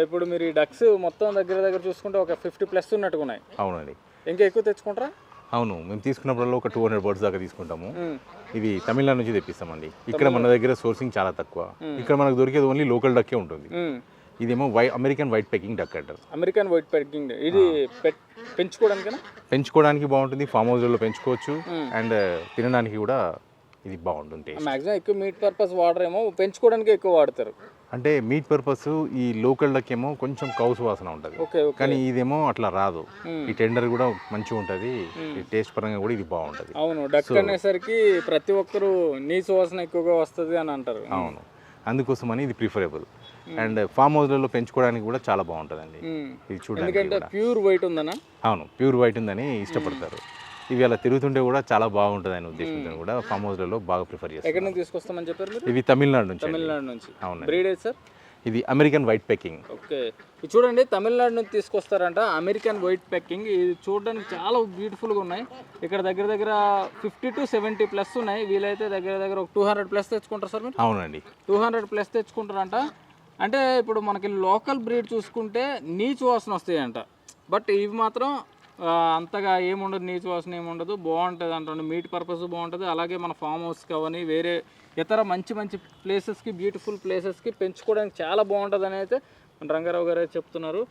ఇప్పుడు మీరు ఈ డక్స్ మొత్తం దగ్గర దగ్గర చూసుకుంటే ఒక 50+ ఉన్నట్టుగా ఉన్నాయి. అవునండి. ఇంకా ఎక్కువ తెచ్చుకుంటారా? అవును, మేము తీసుకున్నప్పుడల్లా ఒక 200 బర్డ్స్ దాకా తీసుకుంటాము. మ్మ్. ఇవి తమిళనాడు నుంచి తెప్పిస్తామండి. ఇక్కడ మన దగ్గర సోర్సింగ్ చాలా తక్కువ. ఇక్కడ మనకు దొరికేది ఓన్లీ లోకల్ డక్కే ఉంటుంది. మ్మ్. ఇదేమో అమెరికన్ వైట్ పెకింగ్ డక్ అంటారు. అమెరికన్ వైట్ పెకింగ్ ఇది పెంచుకోవడానికైనా పెంచుకోవడానికి బాగుంటుంది, ఫామ్ హౌస్లో పెంచుకోవచ్చు. అండ్ తినడానికి కూడా ఇది బాగుంటుంది. మ్యాక్సిమం ఎక్కువ మీట్ పర్పస్ వాడరేమో, పెంచుకోవడానికి ఎక్కువ వాడతారు. అంటే మీట్ పర్పస్ ఈ లోకల్ డక్ ఏమో కొంచెం కౌసు వాసన ఉంటుంది, ఓకే ఓకే. కానీ ఇదేమో అట్లా రాదు. ఈ టెండర్ కూడా మంచిగా ఉంటుంది, టేస్ట్ పరంగా కూడా ఇది బాగుంటుంది. అవును, డక్ అనేసరికి ప్రతి ఒక్కరు నీసు వాసన ఎక్కువగా వస్తుంది అని అంటారు. అవును, అందుకోసమని ఇది ప్రిఫరబుల్. అండ్ ఫామ్ హౌస్లలో పెంచుకోవడానికి కూడా చాలా బాగుంటుందండి. ఇది చూడండి, ఎందుకంటే ప్యూర్ వైట్ ఉందనా? అవును, ప్యూర్ వైట్ ఉందని ఇష్టపడతారు. ఇవి అలా తిరుగుతుంటే కూడా చాలా బాగుంటుంది అనే ఉద్దేశంతో కూడా ఫామ్ హౌస్లలో బాగా ప్రిఫర్ చేస్తారు. ఎక్కడి నుంచి తీసుకొస్తామని చెప్పారు మీరు? ఇవి తమిళనాడు నుంచి. తమిళనాడు నుంచి. అవును. బ్రీడ్ ఏది సార్? ఇది అమెరికన్ వైట్ పెకింగ్. ఓకే, ఇది చూడండి తమిళనాడు నుంచి తీసుకొస్తారంట అమెరికన్ వైట్ పెకింగ్. ఇది చూడడానికి చాలా బ్యూటిఫుల్గా ఉన్నాయి. ఇక్కడ దగ్గర దగ్గర 50 to 70+ ఉన్నాయి. వీలైతే దగ్గర దగ్గర ఒక 200+ తెచ్చుకుంటారు సార్ మీరు? అవునండి, 200+ తెచ్చుకుంటారంట. అంటే ఇప్పుడు మనకి లోకల్ బ్రీడ్ చూసుకుంటే నీచు వాసన వస్తాయంట, బట్ ఇవి మాత్రం అంతగా ఏముండదు, నీచు వాసన ఏముండదు, బాగుంటుంది అంటుండే. మీట్ పర్పస్ బాగుంటుంది, అలాగే మన ఫామ్ హౌస్కి అవన్నీ వేరే ఇతర మంచి మంచి ప్లేసెస్కి, బ్యూటిఫుల్ ప్లేసెస్కి పెంచుకోవడానికి చాలా బాగుంటుంది అని అయితే మన రంగారావు గారు చెప్తున్నారు.